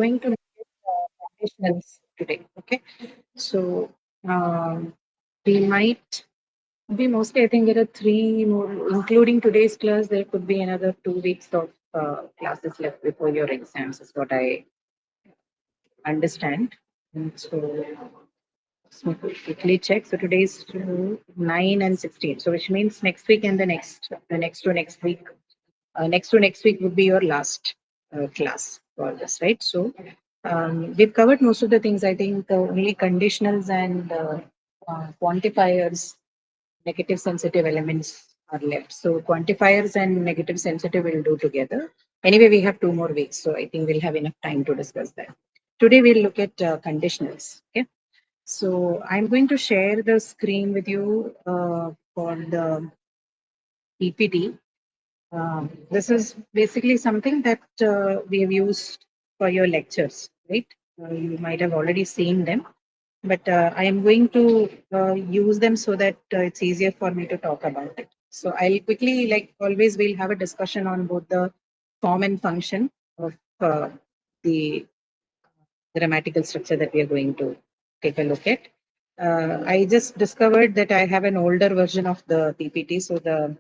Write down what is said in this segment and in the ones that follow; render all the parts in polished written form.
going to look at conditionals today. Okay, so um, we might be mostly. I think there are three more, including today's class. There could be another 2 weeks of classes left before your exams. Is what I understand. And so quickly check. So today is 9 and 16. So which means next week and the next to next week, next to next week would be your last class for this, right? So we've covered most of the things. I think only conditionals and quantifiers, negative sensitive elements are left. So quantifiers and negative sensitive will do together. Anyway, we have 2 more weeks, so I think we'll have enough time to discuss that. Today we'll look at conditionals. Okay. So I'm going to share the screen with you for the PPT. This is basically something that we have used for your lectures, right? You might have already seen them, but I am going to use them so that it's easier for me to talk about it. So I'll quickly, like always, we'll have a discussion on both the form and function of the grammatical structure that we are going to take a look at. I just discovered that I have an older version of the PPT, so the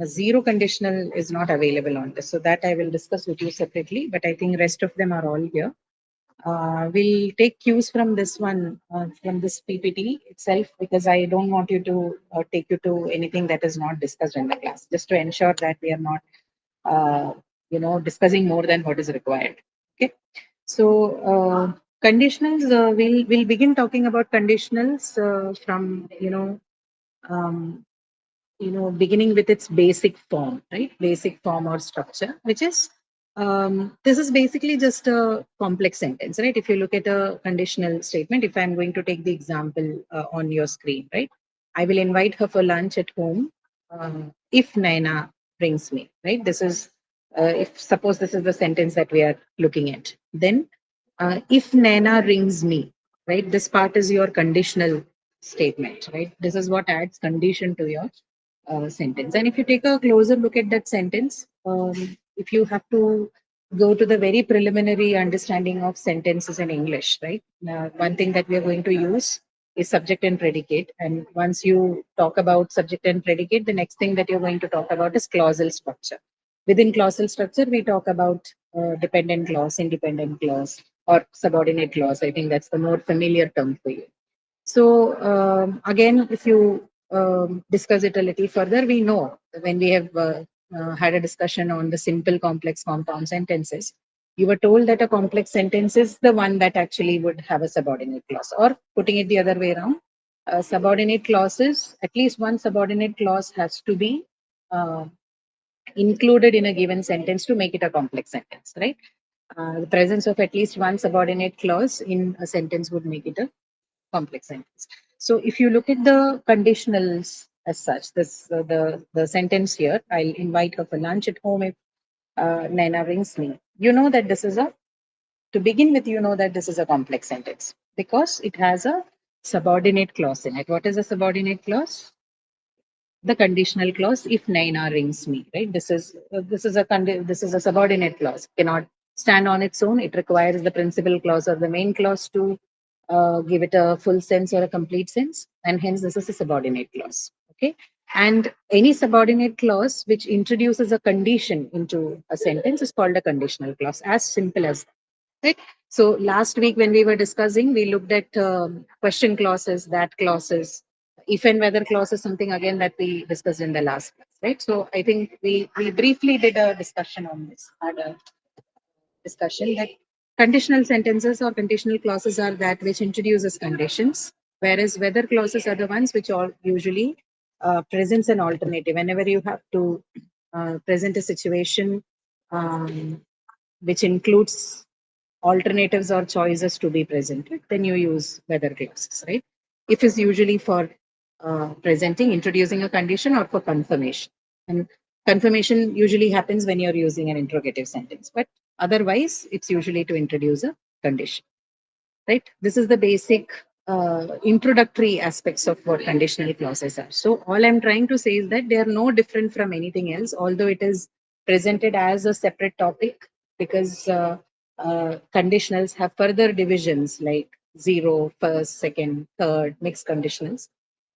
zero conditional is not available on this. So that I will discuss with you separately, but I think rest of them are all here. We'll take cues from this one, from this PPT itself, because I don't want you to take you to anything that is not discussed in the class, just to ensure that we are not, discussing more than what is required. Okay. So conditionals, we'll begin talking about conditionals from um, beginning with its basic form, right? Basic form or structure, which is this is basically just a complex sentence, right? If you look at a conditional statement, if I'm going to take the example on your screen, right? I will invite her for lunch at home if Naina brings me, right? This is if suppose this is the sentence that we are looking at. Then if Naina rings me, right? This part is your conditional statement, right? This is what adds condition to your sentence. And if you take a closer look at that sentence, if you have to go to the very preliminary understanding of sentences in English, right? One thing that we are going to use is subject and predicate. And once you talk about subject and predicate, the next thing that you're going to talk about is clausal structure. Within clausal structure, we talk about dependent clause, independent clause, or subordinate clause. I think that's the more familiar term for you. So again, if you discuss it a little further, we know when we have had a discussion on the simple, complex, compound sentences, you were told that a complex sentence is the one that actually would have a subordinate clause, or putting it the other way around, subordinate clauses, at least one subordinate clause has to be uh, included in a given sentence to make it a complex sentence, right? The presence of at least one subordinate clause in a sentence would make it a complex sentence. So if you look at the conditionals as such, this the sentence here, I'll invite her for lunch at home if Naina rings me. You know that this is a, to begin with, you know that this is a complex sentence because it has a subordinate clause in it. What is a subordinate clause? The conditional clause if Naina rings me, right? This is a subordinate clause. Cannot stand on its own. It requires the principal clause or the main clause to give it a full sense or a complete sense, and hence this is a subordinate clause. Okay, and any subordinate clause which introduces a condition into a sentence is called a conditional clause. As simple as that. Right. So last week when we were discussing, we looked at question clauses, that clauses, if and whether clause is something again that we discussed in the last class, right? So I think we briefly did a discussion on this, had a discussion that conditional sentences or conditional clauses are that which introduces conditions, whereas whether clauses are the ones which are usually presents an alternative. Whenever you have to present a situation which includes alternatives or choices to be presented, then you use whether clauses, right? If is usually for presenting, introducing a condition or for confirmation. And confirmation usually happens when you're using an interrogative sentence, but otherwise it's usually to introduce a condition, right? This is the basic introductory aspects of what conditional clauses are. So all I'm trying to say is that they are no different from anything else, although it is presented as a separate topic because conditionals have further divisions like zero, first, second, third, mixed conditionals,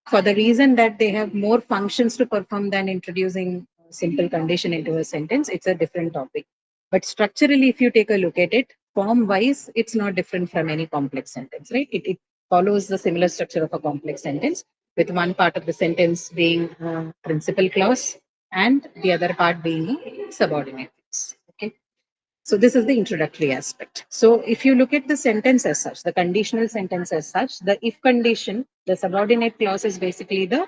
for the reason that they have more functions to perform than introducing a simple condition into a sentence. It's a different topic. But structurally, if you take a look at it, form wise, it's not different from any complex sentence, right? It follows the similar structure of a complex sentence, with one part of the sentence being a principal clause and the other part being a subordinate clause. Okay. So this is the introductory aspect. So if you look at the sentence as such, the conditional sentence as such, the if condition, the subordinate clause is basically the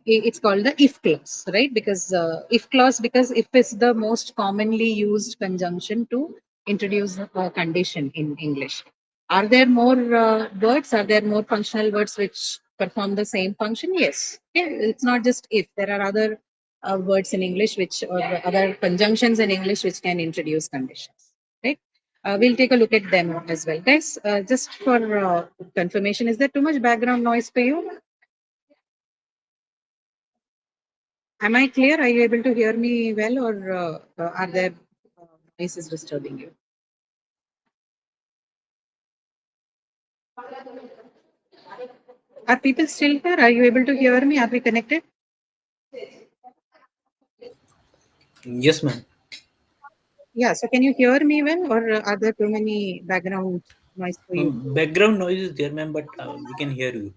it's called the if clause, right? Because if clause, because if is the most commonly used conjunction to introduce a condition in English. Are there more words? Are there more functional words which perform the same function? Yes. Yeah, it's not just if. There are other words in English which, or other conjunctions in English which can introduce conditions, right? We'll take a look at them as well. Guys, just for confirmation, is there too much background noise for you? Am I clear? Are you able to hear me well, or are there noises disturbing you? Are people still here? Are you able to hear me? Are we connected? Yes, ma'am. Yeah. So can you hear me well, or are there too many background noise for you? Background noise is there, ma'am, but we can hear you.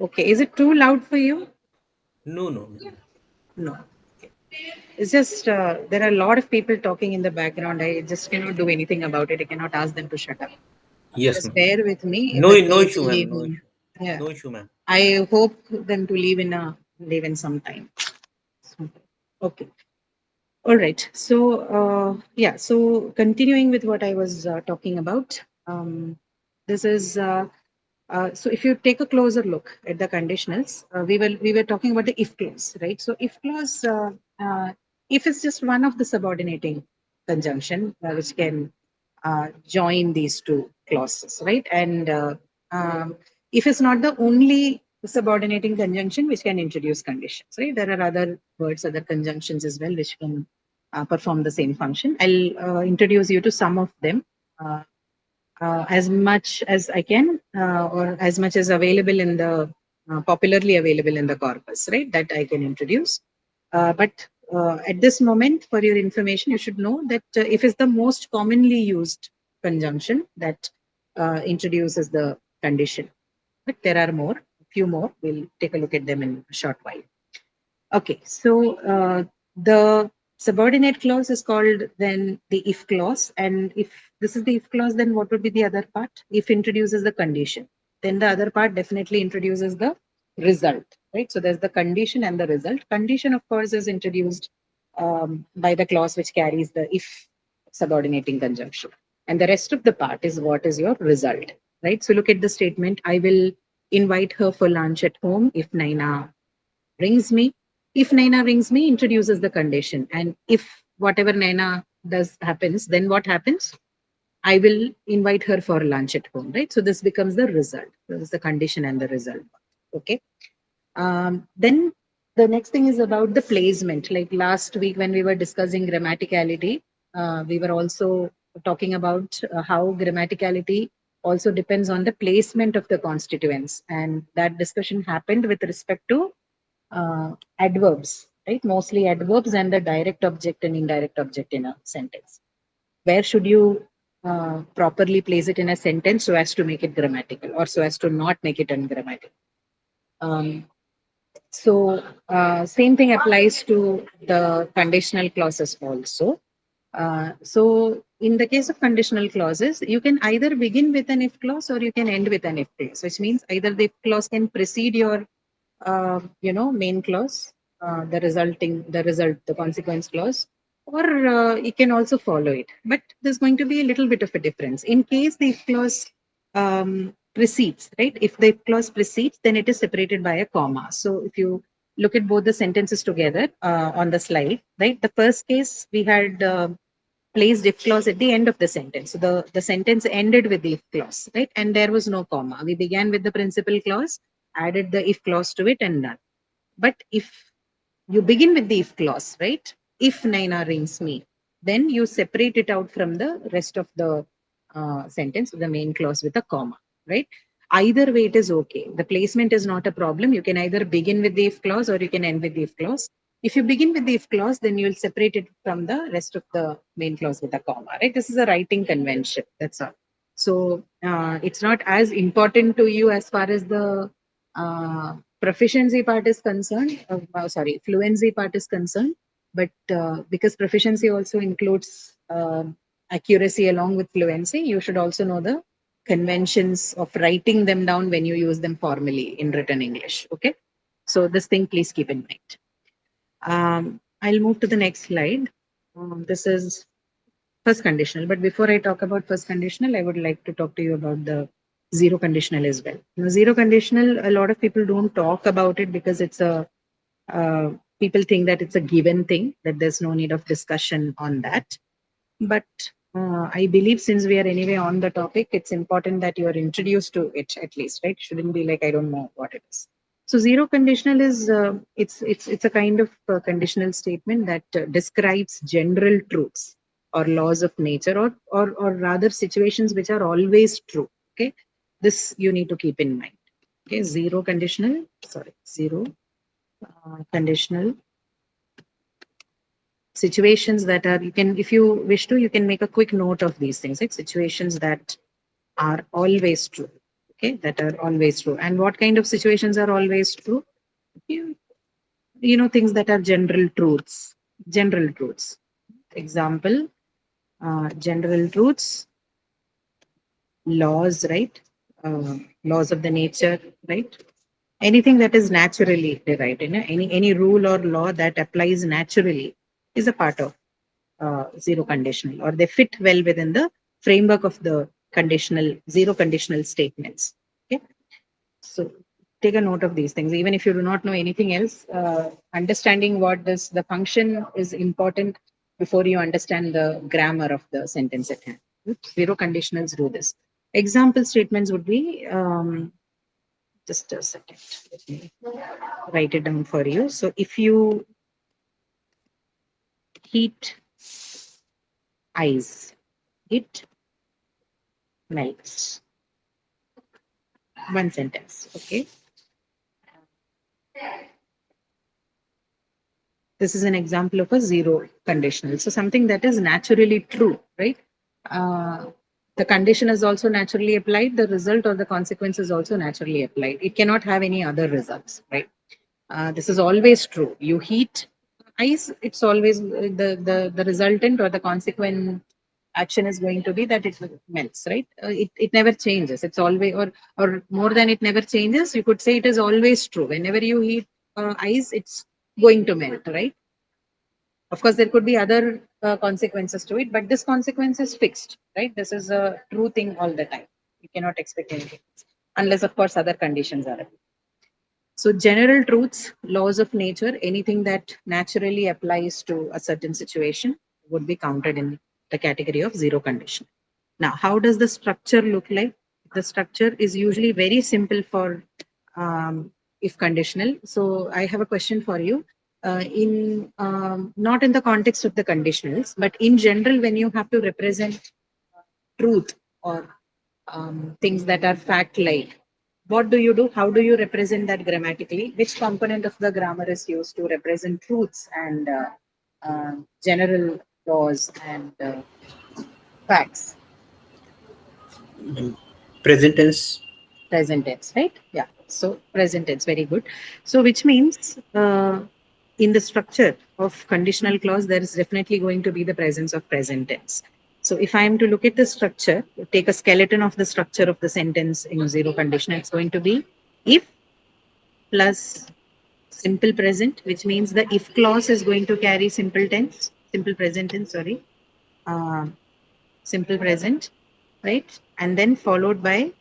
Okay. Is it too loud for you? No, no, no. No. It's just there are a lot of people talking in the background. I just cannot do anything about it. I cannot ask them to shut up. Yes, Just ma'am. bear with me, No, but no they issue, will ma'am. leave No in. issue. Yeah. No issue, ma'am. I hope them to leave in some time. Okay. All right. So, yeah. So, continuing with what I was talking about, this is so. If you take a closer look at the conditionals, we were talking about the if clause, right? So, if clause, if is just one of the subordinating conjunction which can join these two clauses, right? And if it's not the only subordinating conjunction which can introduce conditions, right? There are other words, other conjunctions as well, which can perform the same function. I'll introduce you to some of them as much as I can, or as much as available in the popularly available in the corpus, right? That I can introduce. But at this moment, for your information, you should know that if is the most commonly used conjunction that introduces the condition. But there are more, a few more. We'll take a look at them in a short while. Okay, so the subordinate clause is called then the if clause. And if this is the if clause, then what would be the other part? If introduces the condition, then the other part definitely introduces the result, right? So there's the condition and the result. Condition, of course, is introduced by the clause which carries the if subordinating conjunction. And the rest of the part is what is your result, right? So look at the statement. I will invite her for lunch at home if Naina rings me. If Naina rings me, introduces the condition. And if whatever Naina does happens, then what happens? I will invite her for lunch at home, right? So this becomes the result. This is the condition and the result. Okay. Then the next thing is about the placement. Like last week when we were discussing grammaticality, we were also talking about how grammaticality also depends on the placement of the constituents. And that discussion happened with respect to adverbs, right? Mostly adverbs and the direct object and indirect object in a sentence. Where should you properly place it in a sentence so as to make it grammatical or so as to not make it ungrammatical? Um, same thing applies to the conditional clauses also. So in the case of conditional clauses, you can either begin with an if clause or you can end with an if clause, which means either the if clause can precede your main clause, the consequence clause, or it can also follow it. But there's going to be a little bit of a difference. In case the if clause precedes, right? If the if clause precedes, then it is separated by a comma. So if you look at both the sentences together on the slide, right? The first case we had placed if clause at the end of the sentence. So the sentence ended with the if clause, right? And there was no comma. We began with the principal clause, added the if clause to it, and done. But if you begin with the if clause, right? If Naina rings me, then you separate it out from the rest of the sentence, the main clause with a comma, right? Either way, it is okay. The placement is not a problem. You can either begin with the if clause or you can end with the if clause. If you begin with the if clause, then you will separate it from the rest of the main clause with a comma, right? This is a writing convention. That's all. So it's not as important to you as far as the proficiency part is concerned. Sorry, fluency part is concerned. But because proficiency also includes accuracy along with fluency, you should also know the conventions of writing them down when you use them formally in written English. Okay. So this thing, please keep in mind. I'll move to the next slide. This is first conditional. But before I talk about first conditional, I would like to talk to you about the zero conditional as well. Now, zero conditional, a lot of people don't talk about it because it's a people think that it's a given thing, that there's no need of discussion on that. But I believe since we are anyway on the topic, it's important that you are introduced to it at least, right? Shouldn't be like, I don't know what it is. So zero conditional is it's a kind of conditional statement that describes general truths or laws of nature, or rather situations which are always true. Okay, this you need to keep in mind. Okay, zero conditional. Sorry, zero conditional situations that are, you can, if you wish to, you can make a quick note of these things, like situations that are always true. Okay, that are always true. And what kind of situations are always true? You, you know, things that are general truths. General truths. Example, general truths, laws, right? Laws of the nature, right? Anything that is naturally derived, you know, any rule or law that applies naturally is a part of zero conditional, or they fit well within the framework of the conditional, zero conditional statements. Okay, so take a note of these things. Even if you do not know anything else, understanding what this the function is important before you understand the grammar of the sentence at hand. Zero conditionals do this. Example statements would be just a second. Let me write it down for you. So if you heat ice, it melts. One sentence. Okay. This is an example of a zero conditional. So something that is naturally true, right? Uh, the condition is also naturally applied. The result or the consequence is also naturally applied. It cannot have any other results, right? This is always true. You heat ice, it's always the resultant or the consequent action is going to be that it melts, right? It never changes. It's always, or more than it never changes, you could say it is always true. Whenever you heat ice, it's going to melt, right? Of course, there could be other consequences to it, but this consequence is fixed, right? This is a true thing all the time. You cannot expect anything else, unless, of course, other conditions are. So, general truths, laws of nature, anything that naturally applies to a certain situation would be counted in the category of zero condition. Now, how does the structure look like? The structure is usually very simple for if conditional. So, I have a question for you. In not in the context of the conditionals, but in general, when you have to represent truth or things that are fact like, what do you do? How do you represent that grammatically? Which component of the grammar is used to represent truths and general laws and facts? Present tense. Present tense, right? Yeah. So present tense, very good. So which means in the structure of conditional clause, there is definitely going to be the presence of present tense. So if I am to look at the structure, take a skeleton of the structure of the sentence in zero condition, it's going to be if plus simple present, which means the if clause is going to carry simple tense, simple present tense, sorry, uh, simple present, right? And then followed by,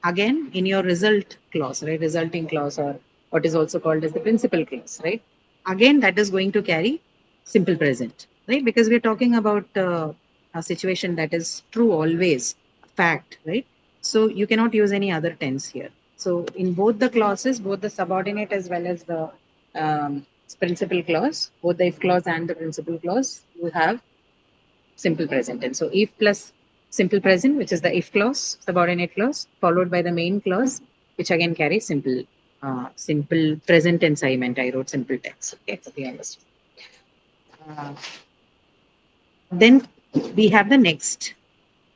again, in your result clause, right? Resulting clause, or what is also called as the principal clause, right? Again, that is going to carry simple present, right? Because we're talking about a situation that is true always, fact, right? So you cannot use any other tense here. So in both the clauses, both the subordinate as well as the principal clause, both the if clause and the principal clause, you have simple present tense. So if plus simple present, which is the if clause, subordinate clause, followed by the main clause, which again carries simple present tense. I wrote simple tense. Okay, so we understand. Uh, then we have the next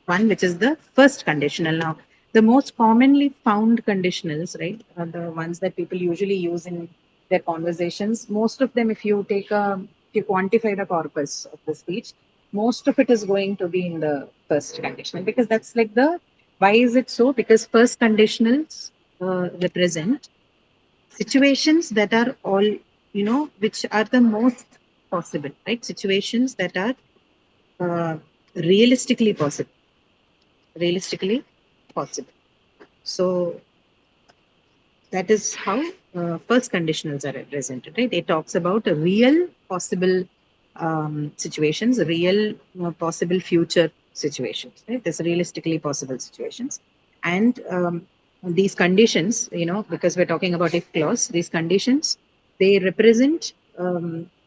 one, which is the first conditional. Now, the most commonly found conditionals, right, are the ones that people usually use in their conversations. Most of them, if you quantify the corpus of the speech, most of it is going to be in the first conditional, because that's like why is it so? Because first conditionals represent situations that are all, which are the most possible, right? Situations that are uh, realistically possible realistically possible. So that is how first conditionals are represented, right? It talks about a real possible situations, real possible future situations, right? This realistically possible situations. And these conditions, because we're talking about if clause, these conditions, they represent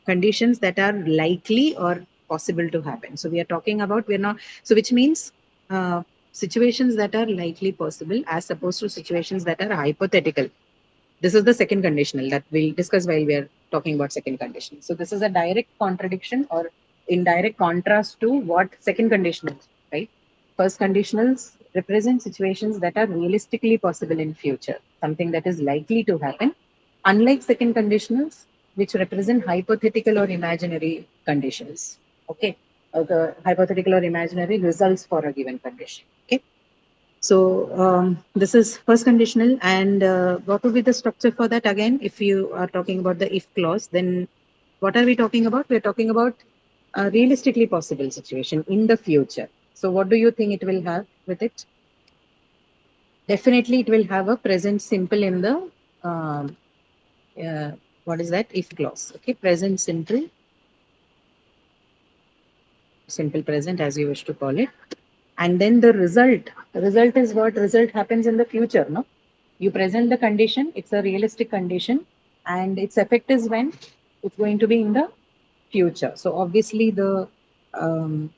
conditions that are likely or possible to happen. So we are talking about, we're not, so which means uh, situations that are likely possible as opposed to situations that are hypothetical. This is the second conditional that we'll discuss while we are talking about second conditional. So this is a direct contradiction or indirect contrast to what second conditional, right? First conditionals represent situations that are realistically possible in future, something that is likely to happen, unlike second conditionals, which represent hypothetical or imaginary conditions. Okay, the hypothetical or imaginary results for a given condition. Okay. So this is first conditional, and what would be the structure for that? Again, if you are talking about the if clause, then what are we talking about? We're talking about a realistically possible situation in the future. So what do you think it will have with it? Definitely, it will have a present simple in the um, uh, what is that? If clause. Okay, present simple, simple present, as you wish to call it. And then the result is what? Result happens in the future, no? You present the condition, it's a realistic condition, and its effect is when? It's going to be in the future. So obviously the um,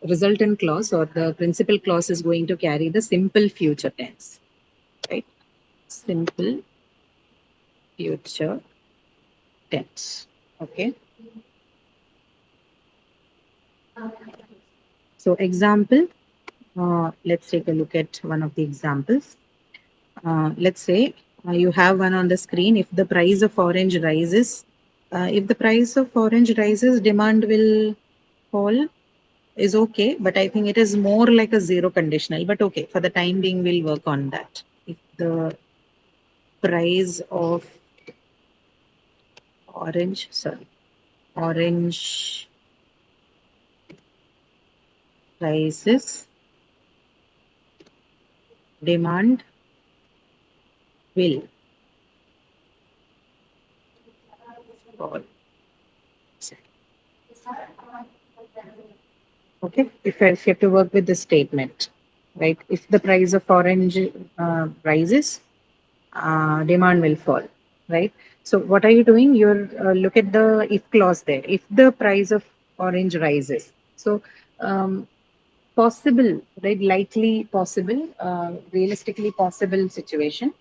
resultant clause or the principal clause is going to carry the simple future tense, right? Simple future tense. Okay. So example, let's take a look at one of the examples. Let's say you have one on the screen. If the price of orange rises, demand will fall is okay, but I think it is more like a zero conditional. But okay, for the time being, we'll work on that. If the price of orange rises, demand will fall. Okay, if you have to work with the statement, right? If the price of orange rises, demand will fall, right? So what are you doing? You're look at the if clause there. If the price of orange rises, so possible, right? Likely possible, realistically possible situation,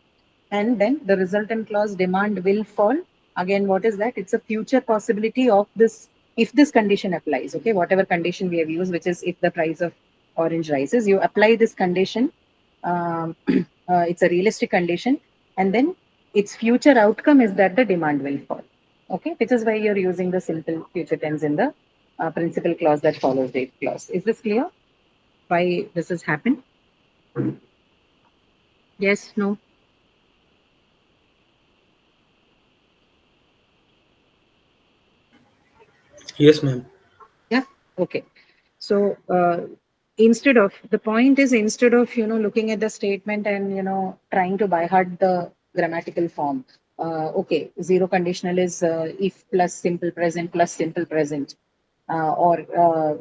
and then the resultant clause demand will fall. Again, what is that? It's a future possibility of this if this condition applies. Okay, whatever condition we have used, which is if the price of orange rises, you apply this condition. It's a realistic condition, and then its future outcome is that the demand will fall. Okay, which is why you're using the simple future tense in the principal clause that follows the if clause. Is this clear? Why this has happened? Yes, no? Yes, ma'am. Yeah. Okay. So instead of the point is instead of looking at the statement and trying to by heart the grammatical form. Okay, zero conditional is if plus simple present, or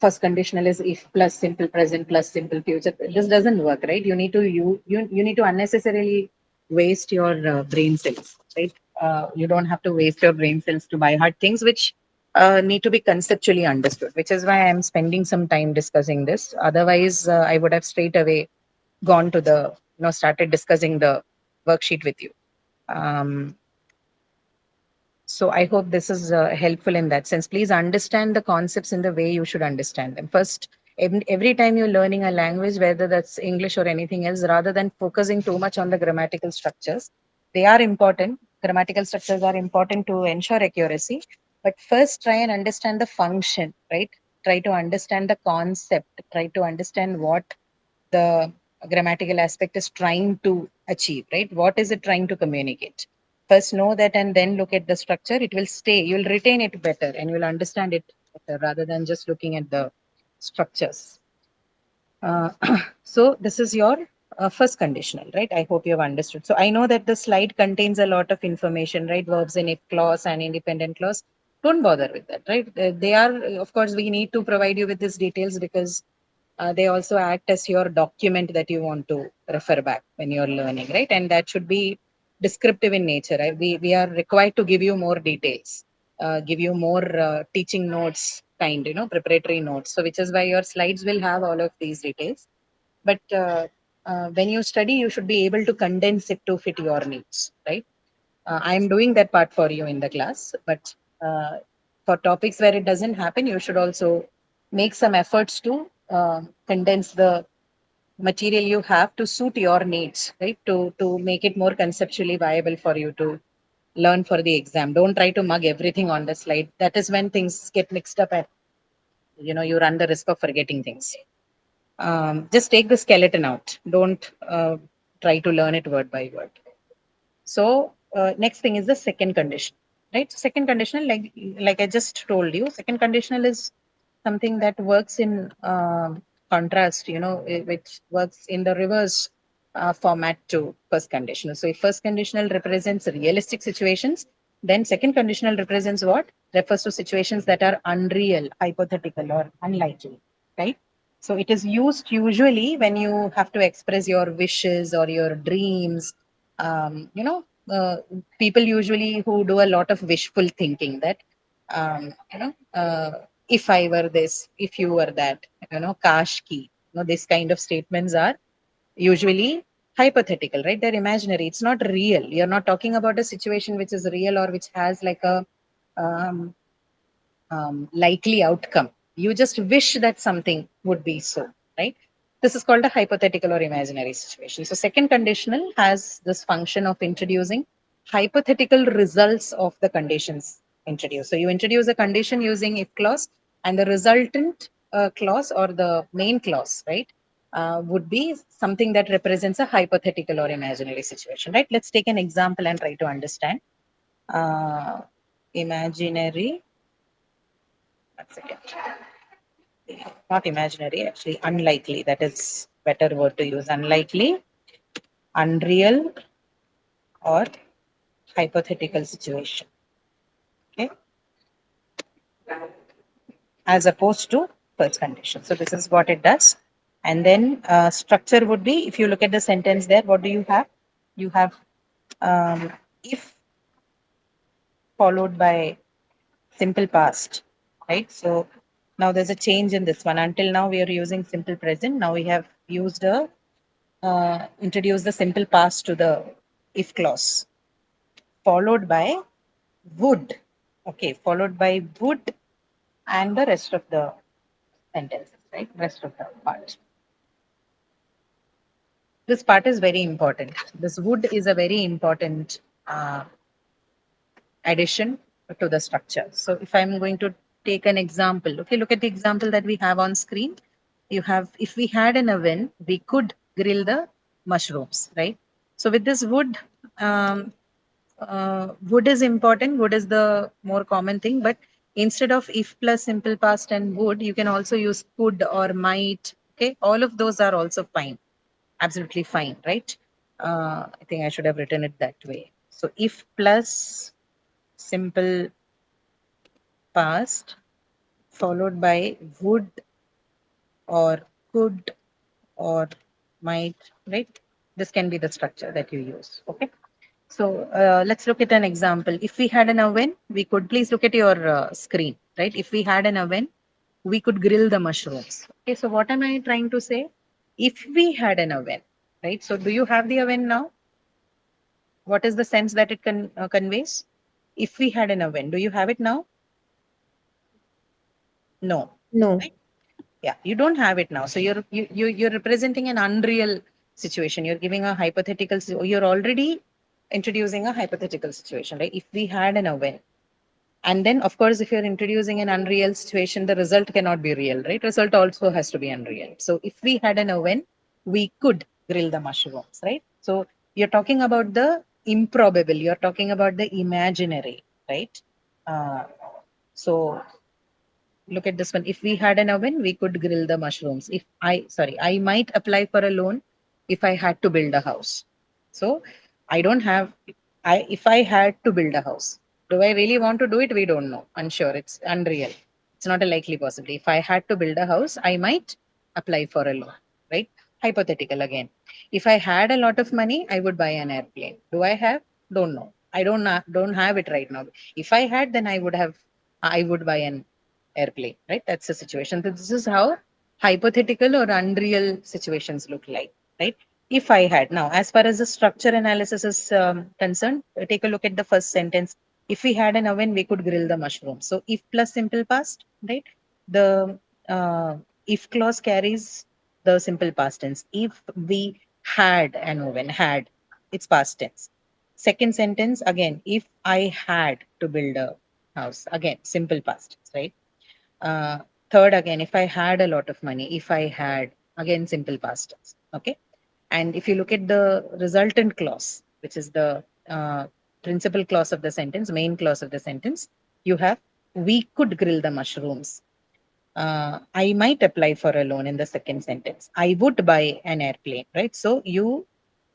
first conditional is if plus simple present plus simple future. This doesn't work, right? You need to unnecessarily waste your brain cells, right? You don't have to waste your brain cells to by heart things which need to be conceptually understood, which is why I'm spending some time discussing this. Otherwise, I would have straight away gone to the, started discussing the worksheet with you. Um, so I hope this is helpful in that sense. Please understand the concepts in the way you should understand them. First, every time you're learning a language, whether that's English or anything else, rather than focusing too much on the grammatical structures, they are important. Grammatical structures are important to ensure accuracy. But first, try and understand the function, right? Try to understand the concept. Try to understand what the grammatical aspect is trying to achieve, right? What is it trying to communicate? First know that and then look at the structure. It will stay. You'll retain it better and you'll understand it better rather than just looking at the structures. Uh, so this is your first conditional, right? I hope you have understood. So I know that the slide contains a lot of information, right? Verbs in if clause and independent clause. Don't bother with that, right? They are, of course, we need to provide you with these details because they also act as your document that you want to refer back when you're learning, right? And that should be descriptive in nature, right? We are required to give you more details, give you more teaching notes kind, preparatory notes. So which is why your slides will have all of these details. But when you study, you should be able to condense it to fit your needs, right? I'm doing that part for you in the class, but for topics where it doesn't happen, you should also make some efforts to condense the material you have to suit your needs, right? To make it more conceptually viable for you to learn for the exam. Don't try to mug everything on the slide. That is when things get mixed up and you run the risk of forgetting things. Just take the skeleton out. Don't try to learn it word by word. So next thing is the second condition, right? Second conditional, like I just told you, second conditional is something that works in contrast, which works in the reverse format to first conditional. So if first conditional represents realistic situations, then second conditional represents what? Refers to situations that are unreal, hypothetical, or unlikely, right? So it is used usually when you have to express your wishes or your dreams. Um, you know, People usually who do a lot of wishful thinking that, if I were this, if you were that, kash ki, this kind of statements are usually hypothetical, right? They're imaginary. It's not real. You're not talking about a situation which is real or which has like a um, likely outcome. You just wish that something would be so, right? This is called a hypothetical or imaginary situation. So, second conditional has this function of introducing hypothetical results of the conditions introduced. So, you introduce a condition using if clause, and the resultant clause or the main clause, right, would be something that represents a hypothetical or imaginary situation, right? Let's take an example and try to understand. Imaginary, one second. Not imaginary, actually unlikely. That is better word to use. Unlikely, unreal, or hypothetical situation. Okay, as opposed to first condition. So this is what it does. And then structure would be, if you look at the sentence there, what do you have? You have if followed by simple past, right? So now there's a change in this one. Until now we are using simple present. Now we have used a introduce the simple past to the if clause, followed by would. Okay, followed by would and the rest of the sentences, right? Rest of the part. This part is very important. This would is a very important addition to the structure. So if I'm going to take an example, okay, look at the example that we have on screen. You have, if we had an oven, we could grill the mushrooms, right? So with this would is important. Would is the more common thing, but instead of if plus simple past and would, you can also use could or might. Okay, all of those are also fine, absolutely fine, right? I think I should have written it that way. So if plus simple past followed by would or could or might, right? This can be the structure that you use. Okay. So let's look at an example. If we had an oven, we could please look at your screen, right? If we had an oven, we could grill the mushrooms. Okay, so what am I trying to say? If we had an oven, right? So do you have the oven now? What is the sense that it conveys? If we had an oven, do you have it now? No. No. Right? Yeah, you don't have it now. So you're representing an unreal situation. You're giving a hypothetical. You're already introducing a hypothetical situation, right? If we had an oven, and then of course, if you're introducing an unreal situation, the result cannot be real, right? Result also has to be unreal. So if we had an oven, we could grill the mushrooms, right? So you're talking about the improbable. You're talking about the imaginary, right? Uh, so look at this one. If we had an oven, we could grill the mushrooms. I might apply for a loan if I had to build a house. So I don't have, if I had to build a house, do I really want to do it? We don't know. Unsure. It's unreal. It's not a likely possibility. If I had to build a house, I might apply for a loan, right? Hypothetical again. If I had a lot of money, I would buy an airplane. Do I have? Don't know. Don't have it right now. If I had, then I would buy an airplane, right? That's the situation. So this is how hypothetical or unreal situations look like, right? If I had now, as far as the structure analysis is concerned, take a look at the first sentence. If we had an oven, we could grill the mushrooms. So if plus simple past, right? The if clause carries the simple past tense. If we had an oven, had, it's past tense. Second sentence again, if I had to build a house, again simple past tense, right? uh, Third, again, if I had a lot of money, if I had, again, simple past tense. Okay. And if you look at the resultant clause, which is the principal clause of the sentence, main clause of the sentence, you have, we could grill the mushrooms. I might apply for a loan in the second sentence. I would buy an airplane, right? So you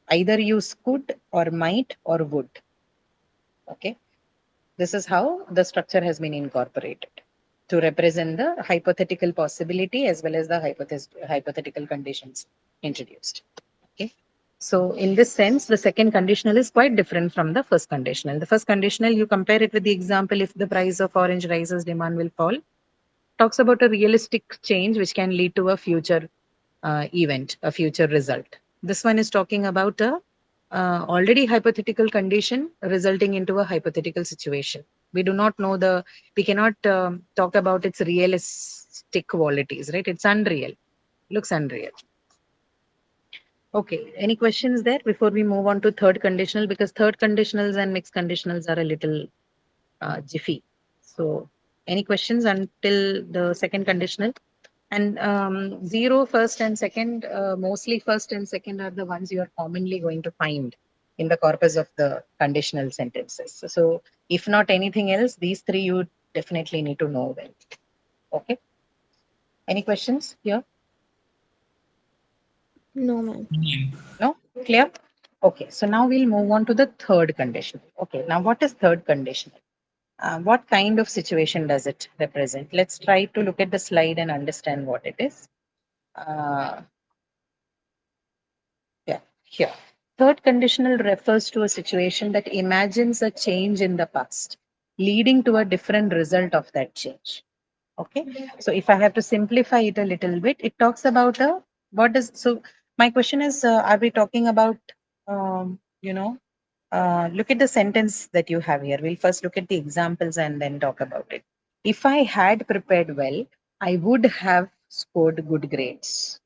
either use could or might or would. Okay. This is how the structure has been incorporated to represent the hypothetical possibility as well as the hypothetical conditions introduced. Okay. So in this sense, the second conditional is quite different from the first conditional. The first conditional, you compare it with the example, if the price of orange rises, demand will fall. Talks about a realistic change which can lead to a future event, a future result. This one is talking about a already hypothetical condition resulting into a hypothetical situation. We do not know we cannot talk about its realistic qualities, right? It's unreal, looks unreal. Okay, any questions there before we move on to third conditional? Because third conditionals and mixed conditionals are a little jiffy. So, any questions until the second conditional? And zero, first, and second, mostly first and second are the ones you are commonly going to find in the corpus of the conditional sentences. So, if not anything else, these three you definitely need to know well. Okay. Any questions here? No, ma'am. No? Clear? Okay. So now we'll move on to the third conditional. Okay. Now, what is third conditional? What kind of situation does it represent? Let's try to look at the slide and understand what it is. Uh, Yeah, here. Third conditional refers to a situation that imagines a change in the past, leading to a different result of that change. Okay. So if I have to simplify it a little bit, it talks about so my question is, are we talking about, look at the sentence that you have here. We'll first look at the examples and then talk about it. If I had prepared well, I would have scored good grades.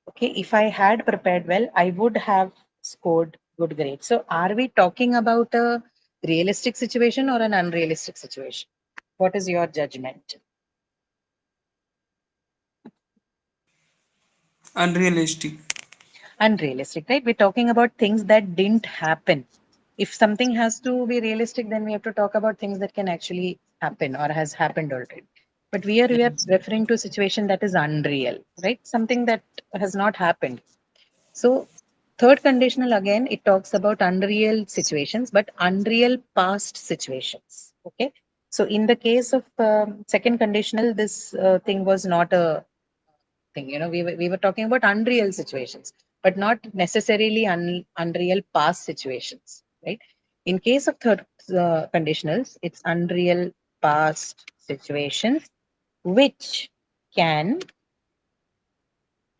Okay, if I had prepared well, I would have scored good grades. So, are we talking about a realistic situation or an unrealistic situation? What is your judgment? Unrealistic. Unrealistic, right? We're talking about things that didn't happen. If something has to be realistic, then we have to talk about things that can actually happen or has happened already. But we are referring to a situation that is unreal, right? Something that has not happened. So, third conditional again, it talks about unreal situations, but unreal past situations. Okay. So, in the case of second conditional, this thing was not a thing. We were talking about unreal situations. but not necessarily unreal past situations, right? In case of third conditionals, it's unreal past situations which can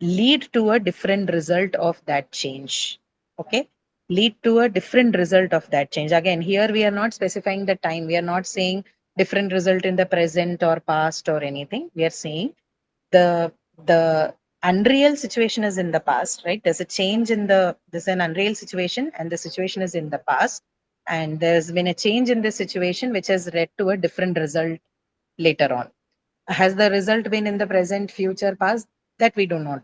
lead to a different result of that change. Okay, lead to a different result of that change. Again, here we are not specifying the time. We are not saying different result in the present or past or anything. We are saying the unreal situation is in the past, right? There's a change in there's an unreal situation and the situation is in the past, and there's been a change in the situation which has led to a different result later on. Has the result been in the present, future, past? That we do not.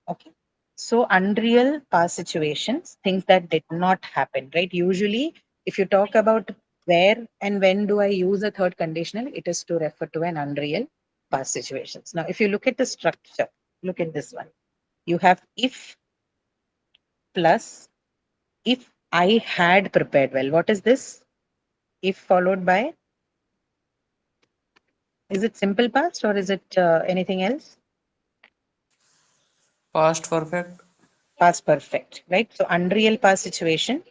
Okay. So unreal past situations, things that did not happen, right? Usually, if you talk about where and when do I use a third conditional, it is to refer to an unreal past situations. Now, if you look at the structure, look at this one. You have if plus if I had prepared well. What is this? If followed by, is it simple past or is it anything else? Past perfect. Past perfect, right? So unreal past situation.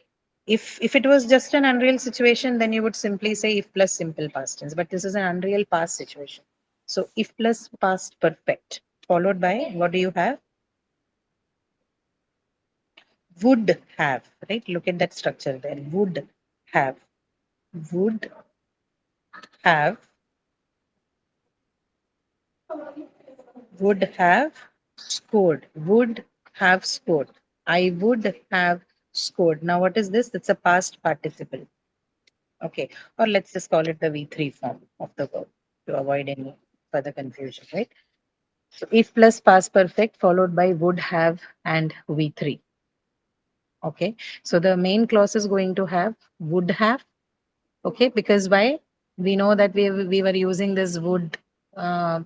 If it was just an unreal situation, then you would simply say if plus simple past tense. But this is an unreal past situation. So if plus past perfect followed by what do you have? Would have, right? Look at that structure there. Have, would have, would have scored, would have scored. I would have scored. Now, what is this? It's a past participle. Okay, or let's just call it the V3 form of the verb to avoid any further confusion, right? So if plus past perfect followed by would have and V3. Okay, so the main clause is going to have would have. Okay, because why? We know that we were using this would uh,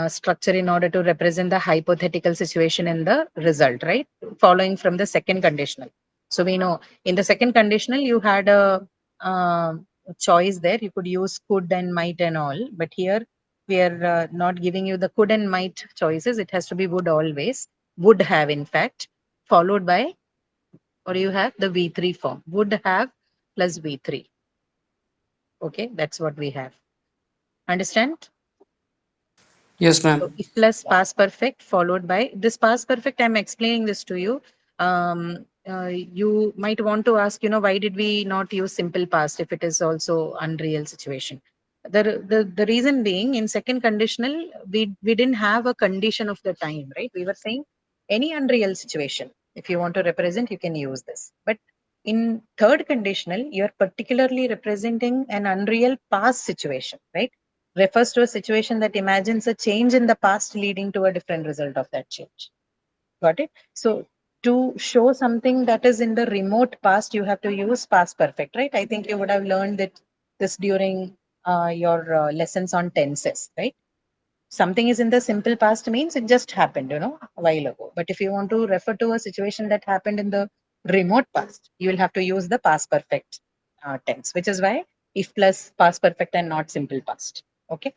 structure in order to represent the hypothetical situation in the result, right? Following from the second conditional. So we know in the second conditional you had a choice there. You could use could and might and all, but here we are not giving you the could and might choices. It has to be would always. Would have, in fact, followed by, or you have the V3 form. Would have plus V3. Okay, that's what we have. Understand? Yes, ma'am. So if plus past perfect followed by this past perfect, I'm explaining this to you. You might want to ask, why did we not use simple past if it is also unreal situation? The reason being in second conditional, we didn't have a condition of the time, right? We were saying any unreal situation. If you want to represent, you can use this. But in third conditional, you're particularly representing an unreal past situation, right? Refers to a situation that imagines a change in the past leading to a different result of that change. Got it? So to show something that is in the remote past, you have to use past perfect, right? I think you would have learned that this during your lessons on tenses, right? Something is in the simple past means it just happened, a while ago. But if you want to refer to a situation that happened in the remote past, you will have to use the past perfect tense, which is why if plus past perfect and not simple past. Okay.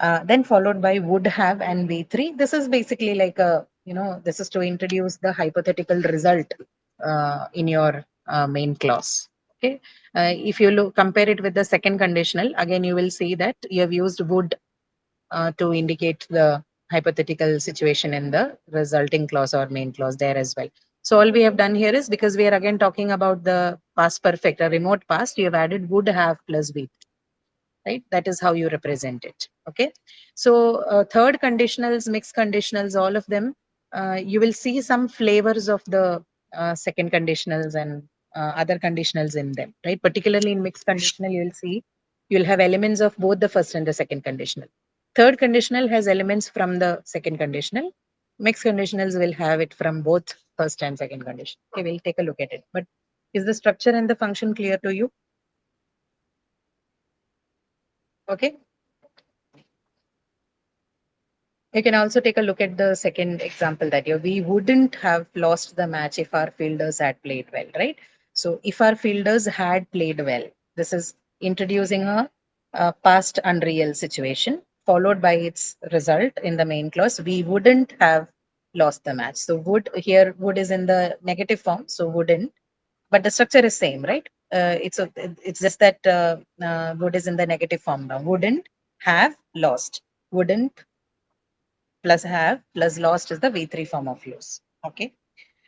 Then followed by would have and V3. This is basically like this is to introduce the hypothetical result in your main clause. Okay. If you compare it with the second conditional, again, you will see that you have used would to indicate the hypothetical situation in the resulting clause or main clause there as well. So all we have done here is because we are again talking about the past perfect, a remote past, you have added would have plus V3, right? That is how you represent it. Okay. So third conditionals, mixed conditionals, all of them, you will see some flavors of the second conditionals and other conditionals in them, right? Particularly in mixed conditional, you will see you'll have elements of both the first and the second conditional. Third conditional has elements from the second conditional. Mixed conditionals will have it from both first and second condition. Okay, we'll take a look at it. But is the structure and the function clear to you? Okay. You can also take a look at the second example that we wouldn't have lost the match if our fielders had played well, right? So if our fielders had played well, this is introducing a past unreal situation followed by its result in the main clause. We wouldn't have lost the match. So wood is in the negative form, so wouldn't, but the structure is same, right? It's just that wood is in the negative form now. Wouldn't have lost. Wouldn't plus have plus lost is the V3 form of lose. Okay.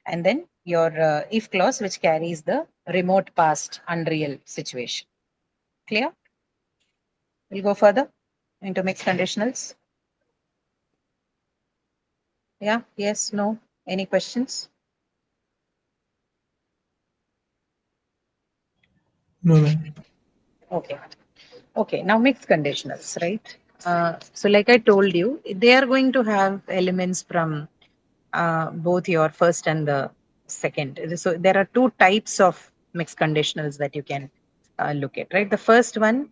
And then your if clause, which carries the remote past unreal situation. Clear? We'll go further into mixed conditionals. Yeah, yes, no. Any questions? No, ma'am. Okay. Okay, now mixed conditionals, right? So like I told you, they are going to have elements from both your first and the second. So there are two types of mixed conditionals that you can look at, right? The first one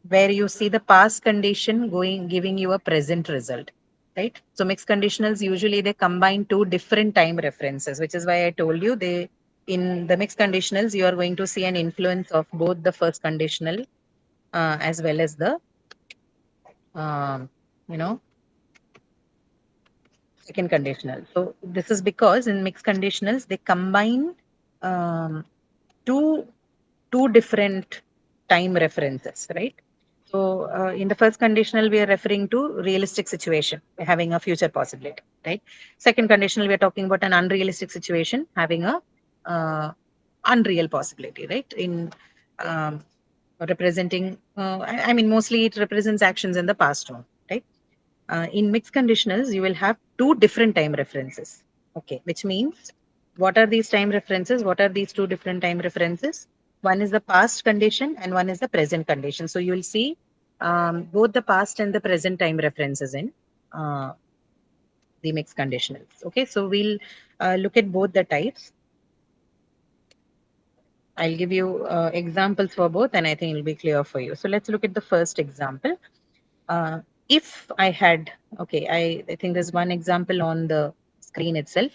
where you see the past condition giving you a present result, right? So mixed conditionals usually they combine two different time references, which is why I told you they in the mixed conditionals you are going to see an influence of both the first conditional as well as the um, you know second conditional. So this is because in mixed conditionals they combine um, two different time references, right? So in the first conditional, we are referring to realistic situation, having a future possibility, right? Second conditional, we are talking about an unrealistic situation, having a unreal possibility, right? In representing, I mean, mostly it represents actions in the past form, right? In mixed conditionals, you will have two different time references. Okay, which means what are these time references? What are these two different time references? One is the past condition and one is the present condition. So you will see both the past and the present time references in uh, the mixed conditionals. Okay, so we'll look at both the types. I'll give you examples for both and I think it'll be clear for you. So let's look at the first example. If I had, okay, I think there's one example on the screen itself.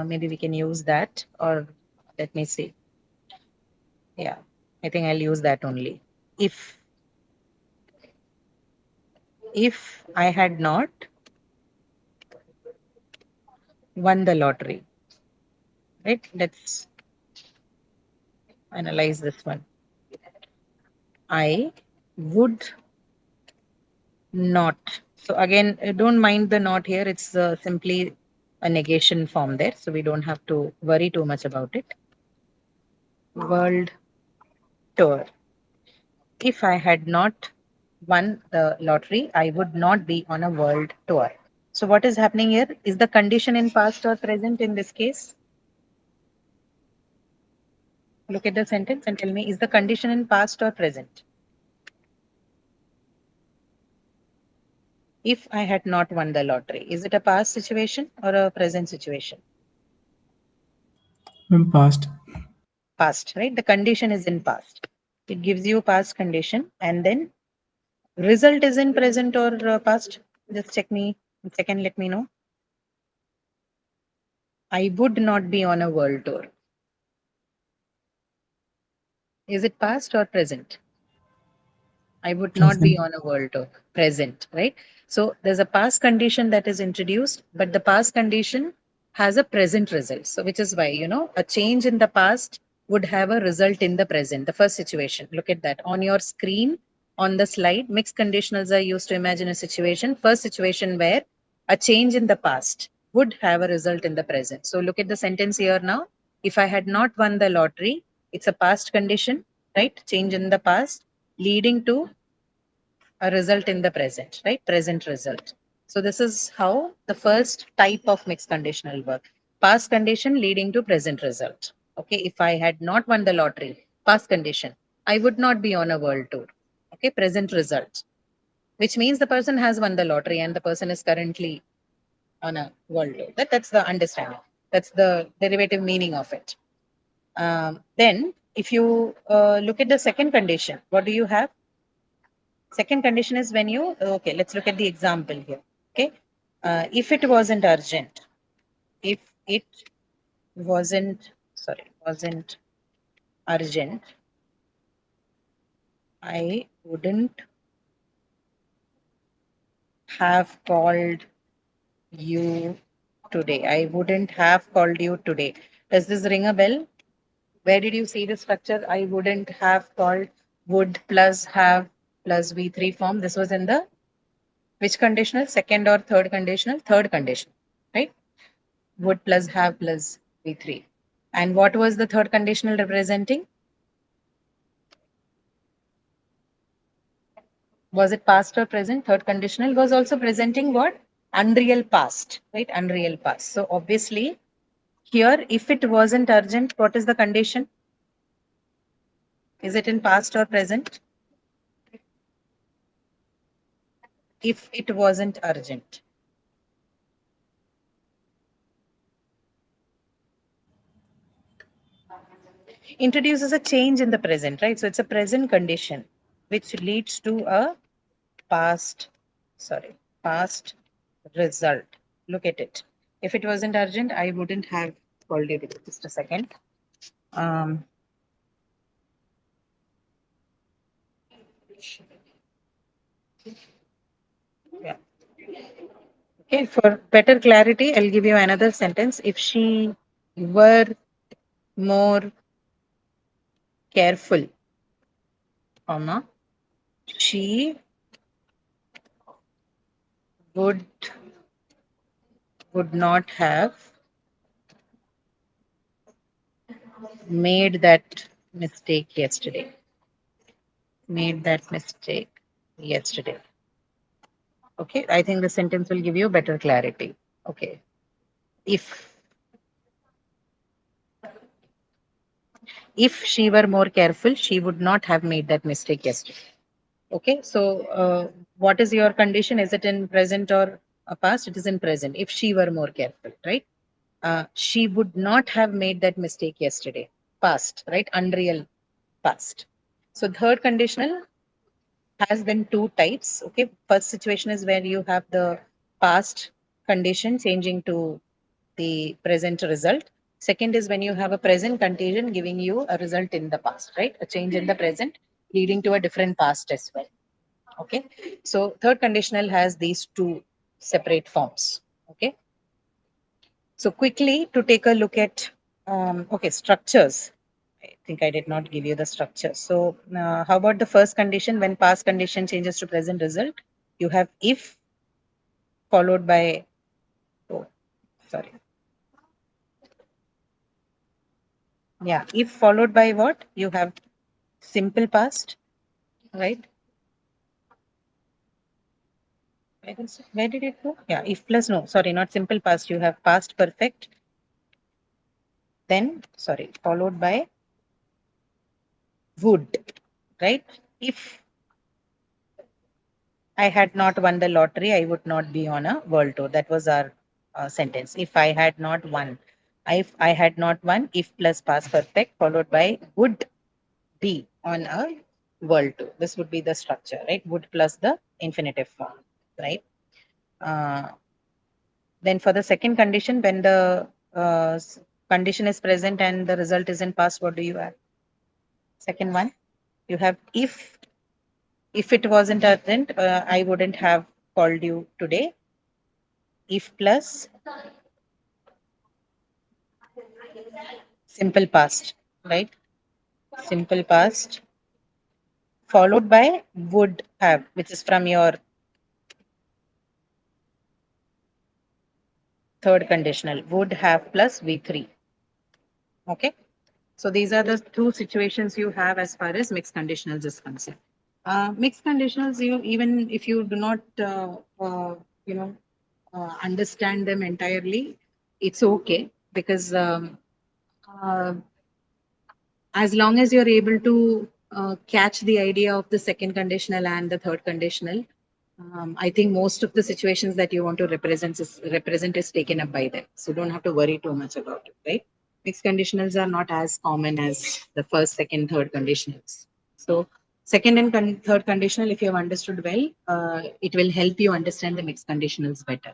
Maybe we can use that or let me see. Yeah, I think I'll use that only. If I had not won the lottery, right? Let's analyze this one. I would not. So again, don't mind the not here. It's simply a negation form there. So we don't have to worry too much about it. World tour. If I had not won the lottery, I would not be on a world tour. So what is happening here? Is the condition in past or present in this case? Look at the sentence and tell me, is the condition in past or present? If I had not won the lottery, is it a past situation or a present situation? Ma'am, past. Past, right? The condition is in past. It gives you past condition and then result is in present or past. Just check me. Second, let me know. I would not be on a world tour. Is it past or present? I would not be Present. on a world tour. Present, right? So there's a past condition that is introduced, but the past condition has a present result. So which is why, a change in the past would have a result in the present. The first situation, look at that. On your screen, on the slide, mixed conditionals are used to imagine a situation. First situation where a change in the past would have a result in the present. So look at the sentence here now. If I had not won the lottery, it's a past condition, right? Change in the past leading to a result in the present, right? Present result. So this is how the first type of mixed conditional work. Past condition leading to present result. Okay, if I had not won the lottery, past condition, I would not be on a world tour. Okay, present result, which means the person has won the lottery and the person is currently on a world tour. That's the understanding. That's the derivative meaning of it. Then, if you look at the second condition, what do you have? Second condition is when you, okay, let's look at the example here. Okay. If it wasn't urgent, if it wasn't urgent, I wouldn't have called you today. I wouldn't have called you today. Does this ring a bell? Where did you see the structure? I wouldn't have called would plus have plus V3 form. This was in the which conditional? Second or third conditional? Third conditional, right? Would plus have plus V3. And what was the third conditional representing? Was it past or present? Third conditional was also presenting what? Unreal past, right? Unreal past. So obviously, here, if it wasn't urgent, what is the condition? Is it in past or present? If it wasn't urgent. Introduces a change in the present, right? So it's a present condition which leads to a past result. Look at it. If it wasn't urgent, I wouldn't have called you. Just a second. Yeah. Okay, for better clarity, I'll give you another sentence. If she were more careful, comma, she would not have made that mistake yesterday. Made that mistake yesterday. Okay, I think the sentence will give you better clarity. Okay, if she were more careful, she would not have made that mistake yesterday. Okay, so what is your condition? Is it in present or past? It is in present. If she were more careful, right? She would not have made that mistake yesterday. Past, right? Unreal past. So third conditional has been two types. Okay, first situation is where you have the past condition changing to the present result. Second is when you have a present contingent giving you a result in the past, right? A change in the present leading to a different past as well. Okay, so third conditional has these two separate forms. Okay, so quickly to take a look at okay, structures. I think I did not give you the structure. So how about the first condition? When past condition changes to present result, you have if followed by, oh, sorry. Yeah, if followed by what? You have simple past, right? Where did it go? Yeah, if plus no, sorry, not simple past. You have past perfect, then, sorry, followed by would, right? If I had not won the lottery, I would not be on a world tour. That was our sentence. If I had not won, if I had not won, if plus past perfect followed by would be on a world tour. This would be the structure, right? Would plus the infinitive form, right? Then for the second condition, when the condition is present and the result is in past, what do you have? Second one, you have if it wasn't urgent, I wouldn't have called you today. If plus simple past, right? Simple past followed by would have, which is from your third conditional, would have plus V3. Okay. So these are the two situations you have as far as mixed conditionals is concerned. Mixed conditionals, you even if you do not, you know, understand them entirely, it's okay because uh, as long as you're able to catch the idea of the second conditional and the third conditional, I think most of the situations that you want to represent is taken up by them. So don't have to worry too much about it, right? Mixed conditionals are not as common as the first, second, third conditionals. So second and third conditional, if you have understood well, it will help you understand the mixed conditionals better.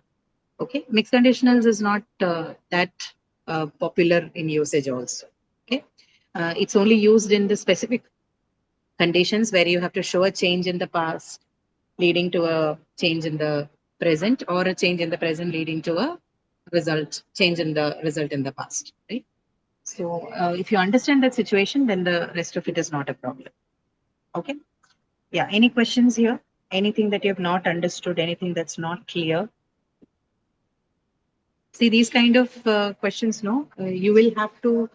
Okay, mixed conditionals is not that popular in usage also. Okay, it's only used in the specific conditions where you have to show a change in the past leading to a change in the present or a change in the present leading to a change in the result in the past, right? So if you understand that situation, then the rest of it is not a problem. Okay. Yeah. Any questions here? Anything that you have not understood? Anything that's not clear? See, these kind of questions, no, you will have to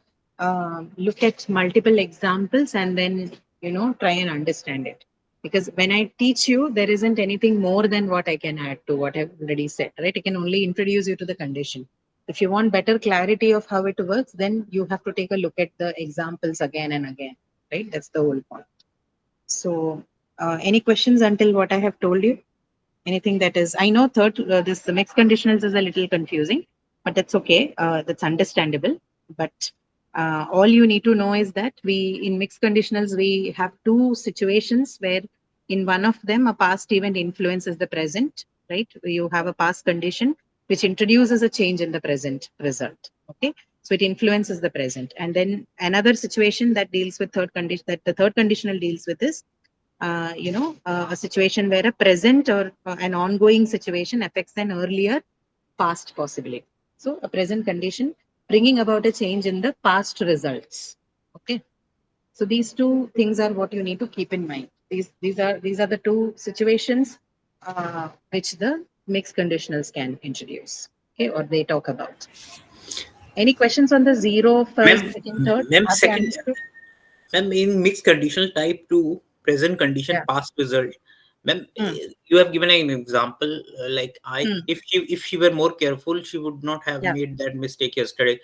look at multiple examples and then, try and understand it. Because when I teach you, there isn't anything more than what I can add to what I've already said, right? I can only introduce you to the condition. If you want better clarity of how it works, then you have to take a look at the examples again and again, right? That's the whole point. So, any questions until what I have told you? Anything that is, I know this the mixed conditionals is a little confusing, but that's okay. That's understandable. But all you need to know is that in mixed conditionals, we have two situations where in one of them, a past event influences the present, right? You have a past condition which introduces a change in the present result. Okay. So it influences the present. And then another situation that deals with third condition, that the third conditional deals with is a situation where a present or an ongoing situation affects an earlier past possibility. So a present condition bringing about a change in the past results. Okay. So these two things are what you need to keep in mind. These are the two situations which the mixed conditionals can introduce. Okay, or they talk about. Any questions on the zero, first, Ma'am, second, third? ma'am, Have they second, understood? ma'am, in mixed conditional type 2, present condition, Yeah. past result. Ma'am, Hmm. you have given an example. Like Hmm. if she were more careful, she would not have Yeah. made that mistake yesterday.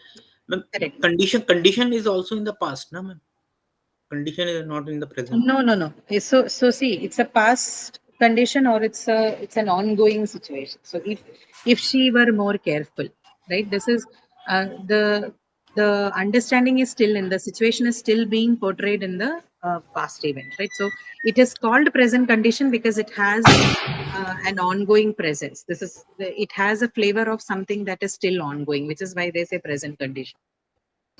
Ma'am, Correct. condition is also in the past, no, ma'am. Condition is not in the present. No. So see, it's a past condition or it's an ongoing situation. So if she were more careful, right? This is the understanding is still in the situation is still being portrayed in the past event, right? So it is called present condition because it has an ongoing presence. It has a flavor of something that is still ongoing, which is why they say present condition.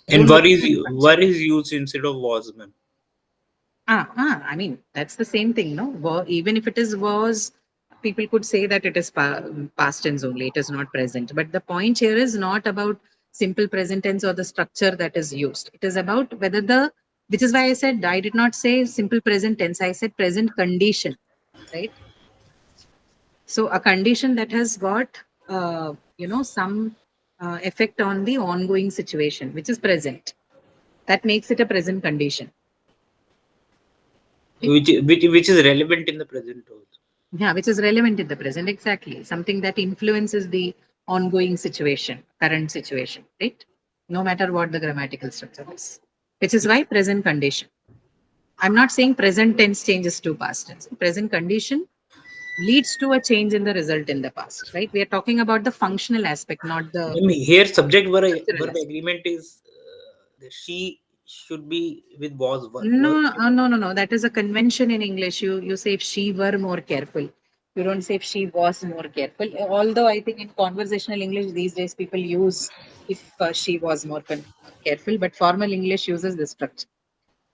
And Don't look at the where is used instead of was, ma'am? I mean, that's the same thing, no? Even if it is was, people could say that it is past tense only, it is not present. But the point here is not about simple present tense or the structure that is used. It is about which is why I said, I did not say simple present tense, I said present condition, right? So a condition that has got, some effect on the ongoing situation, which is present. That makes it a present condition. Which is relevant in the present also. Yeah, which is relevant in the present. Exactly. Something that influences the ongoing situation, current situation, right? No matter what the grammatical structure is, which is why present condition. I'm not saying present tense changes to past tense. Present condition leads to a change in the result in the past, right? We are talking about the functional aspect, not the I mean, here subject structural verb aspect. agreement is that she should be with was No. That is a convention in English. You say if she were more careful. You don't say if she was more careful. Although I think in conversational English these days people use if she was more careful, but formal English uses this structure.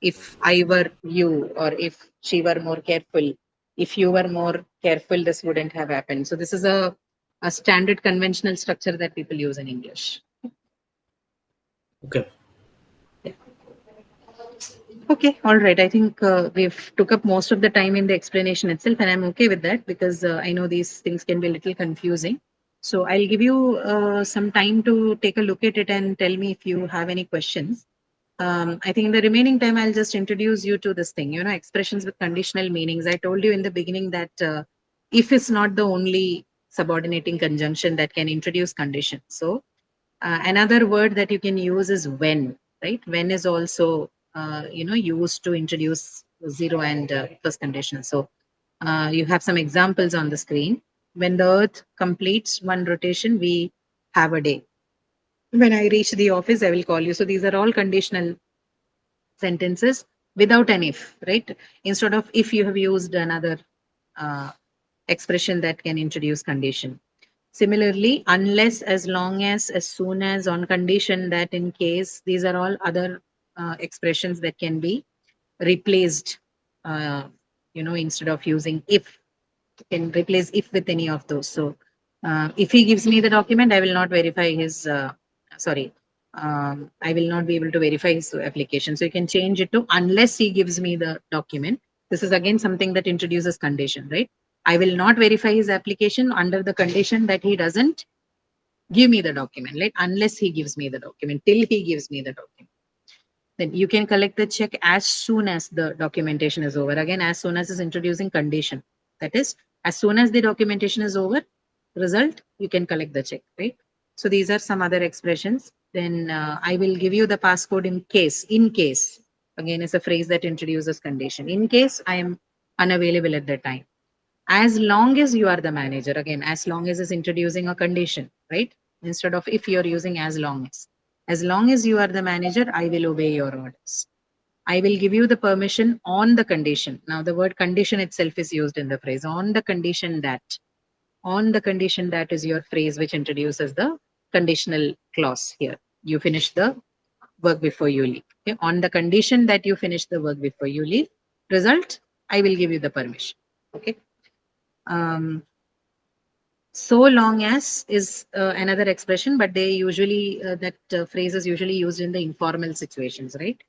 If I were you, or if she were more careful, if you were more careful, this wouldn't have happened. So this is a standard conventional structure that people use in English. Okay. Okay, all right. I think we've took up most of the time in the explanation itself, and I'm okay with that because I know these things can be a little confusing. So I'll give you some time to take a look at it and tell me if you have any questions. I think in the remaining time, I'll just introduce you to this thing, expressions with conditional meanings. I told you in the beginning that if is not the only subordinating conjunction that can introduce condition. So another word that you can use is when, right? When is also, used to introduce zero and plus condition. So you have some examples on the screen. When the earth completes one rotation, we have a day. When I reach the office, I will call you. So these are all conditional sentences without an if, right? Instead of if, you have used another uh, expression that can introduce condition. Similarly, unless, as long as soon as, on condition that, in case, these are all other expressions that can be replaced, instead of using if, you can replace if with any of those. So If he gives me the document, I will not verify his, I will not be able to verify his application. So you can change it to unless he gives me the document. This is again something that introduces condition, right? I will not verify his application under the condition that he doesn't give me the document, right? Unless he gives me the document, till he gives me the document. Then you can collect the check as soon as the documentation is over. Again, as soon as is introducing condition. That is, as soon as the documentation is over, result, you can collect the check, right? So these are some other expressions. Then I will give you the passcode in case. In case, again, is a phrase that introduces condition. In case I am unavailable at that time. As long as you are the manager, again, as long as is introducing a condition, right? Instead of if you're using as long as. As long as you are the manager, I will obey your orders. I will give you the permission on the condition. Now, the word condition itself is used in the phrase on the condition that. On the condition that is your phrase which introduces the conditional clause here. You finish the work before you leave. Okay? On the condition that you finish the work before you leave, result, I will give you the permission. Okay. Um, so long as is another expression, but they usually, that phrase is usually used in the informal situations, right?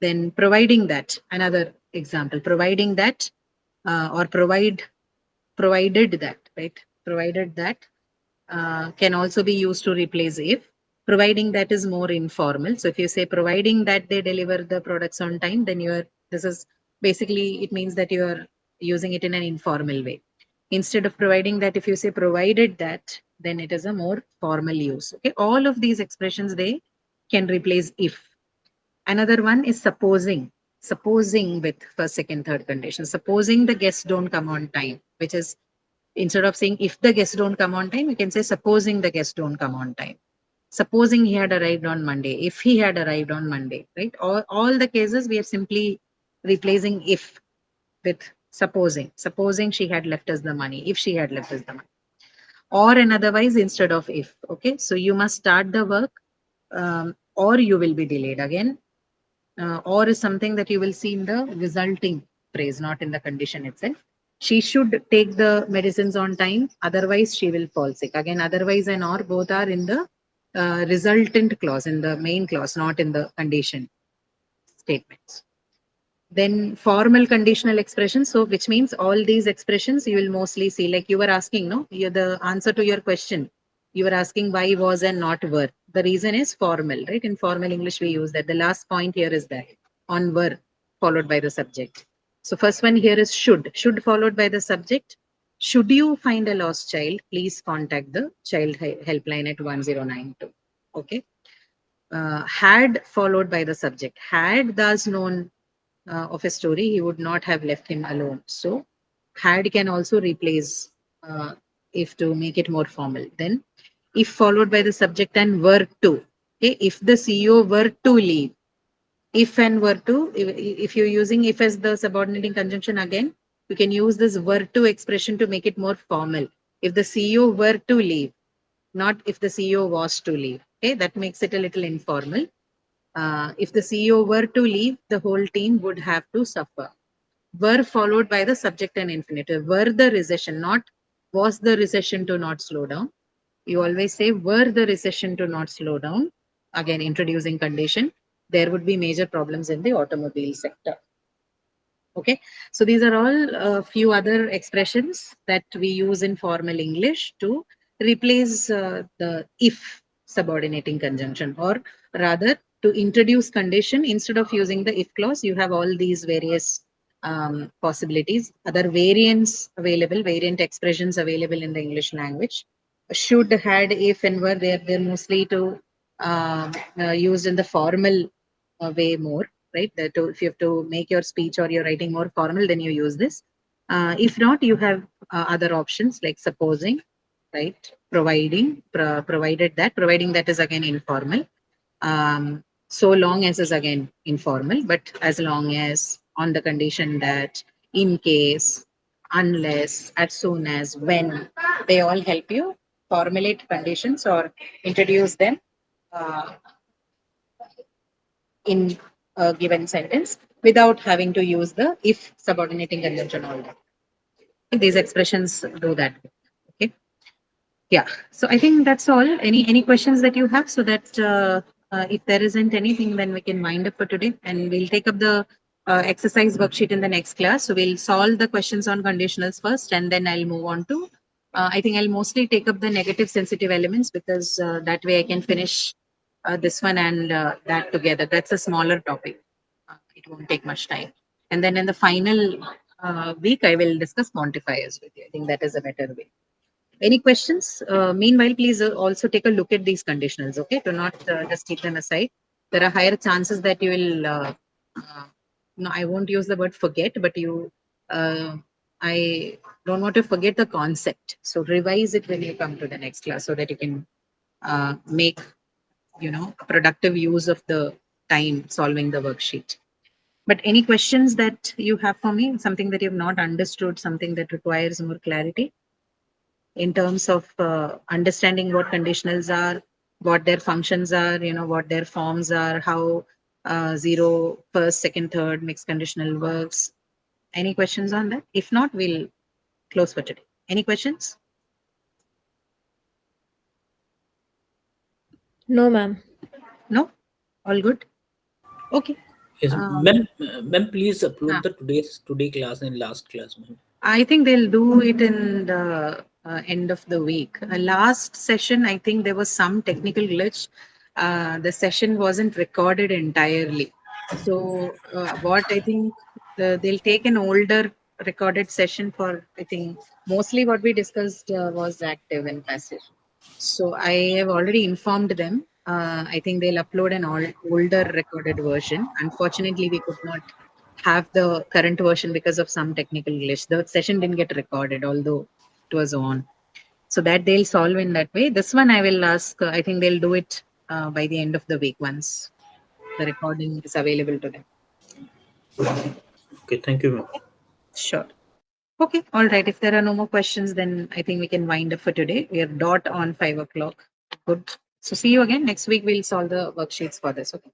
Then providing that, another example, providing that or provided that, right? Provided that can also be used to replace if. Providing that is more informal. So if you say providing that they deliver the products on time, then this is basically, it means that you are using it in an informal way. Instead of providing that, if you say provided that, then it is a more formal use. Okay, all of these expressions, they can replace if. Another one is supposing. Supposing with first, second, third condition. Supposing the guests don't come on time, which is, instead of saying if the guests don't come on time, you can say supposing the guests don't come on time. Supposing he had arrived on Monday, if he had arrived on Monday, right? All the cases we are simply replacing if with supposing. Supposing she had left us the money, if she had left us the money. Or in otherwise instead of if. Okay, so you must start the work or you will be delayed. Again, or is something that you will see in the resulting phrase, not in the condition itself. She should take the medicines on time, otherwise she will fall sick. Again, otherwise and or both are in the resultant clause, in the main clause, not in the condition statements. Then formal conditional expressions. So which means all these expressions you will mostly see, like you were asking, no? The answer to your question. You were asking why was and not were. The reason is formal, right? In formal English, we use that. The last point here is that on were followed by the subject. So first one here is should. Should followed by the subject. Should you find a lost child, please contact the child helpline at 1092. Okay. Had followed by the subject. Had thus known of a story, he would not have left him alone. So had can also replace if to make it more formal. Then if followed by the subject and were to. Okay, if the CEO were to leave, if and were to, if you're using if as the subordinating conjunction again, you can use this were to expression to make it more formal. If the CEO were to leave, not if the CEO was to leave. Okay, that makes it a little informal. If the CEO were to leave, the whole team would have to suffer. Were followed by the subject and infinitive. Were the recession, not was the recession to not slow down. You always say were the recession to not slow down. Again, introducing condition. There would be major problems in the automobile sector. Okay, so these are all a few other expressions that we use in formal English to replace the if subordinating conjunction, or rather to introduce condition. Instead of using the if clause, you have all these various possibilities, other variants available, variant expressions available in the English language. Should, had, if, and were, they're mostly to used in the formal way more, right? If you have to make your speech or your writing more formal, then you use this. If not, you have other options like supposing, right? Provided that is again informal. So long as is again informal, but as long as, on the condition that, in case, unless, as soon as, when, they all help you formulate conditions or introduce them uh, in a given sentence without having to use the if subordinating conjunction all that. These expressions do that. Okay. Yeah. So I think that's all. Any questions that you have, so that if there isn't anything, then we can wind up for today, and we'll take up the exercise worksheet in the next class. So we'll solve the questions on conditionals first, and then I'll move on to. I think I'll mostly take up the negative sensitive elements, because that way I can finish this one and that together. That's a smaller topic. It won't take much time. And then in the final week, I will discuss quantifiers with you. I think that is a better way. Any questions? Meanwhile, please also take a look at these conditionals, okay? Do not just keep them aside. There are higher chances that you will, no, I won't use the word forget, but I don't want to forget the concept. So revise it when you come to the next class, so that you can make, productive use of the time solving the worksheet. But any questions that you have for me, something that you've not understood, something that requires more clarity? In terms of understanding what conditionals are, what their functions are, what their forms are, how zero, first, second, third mixed conditional works. Any questions on that? If not, we'll close for today. Any questions? No, ma'am. No? All good? Okay. Yes, ma'am, please ah. upload the today class and last class, ma'am. I think they'll do it in the end of the week. Last session, I think there was some technical glitch. The session wasn't recorded entirely. So, what I think they'll take an older recorded session for, I think, mostly what we discussed was active and passive. So, I have already informed them. I think they'll upload an older recorded version. Unfortunately, we could not have the current version because of some technical glitch. The session didn't get recorded, although it was on. So that they'll solve in that way. This one I will ask, I think they'll do it by the end of the week once the recording is available to them. Okay, thank you, ma'am. Sure. Okay, all right. If there are no more questions, then I think we can wind up for today. We are dot on 5 o'clock. Good. So see you again next week. We'll solve the worksheets for this. Okay.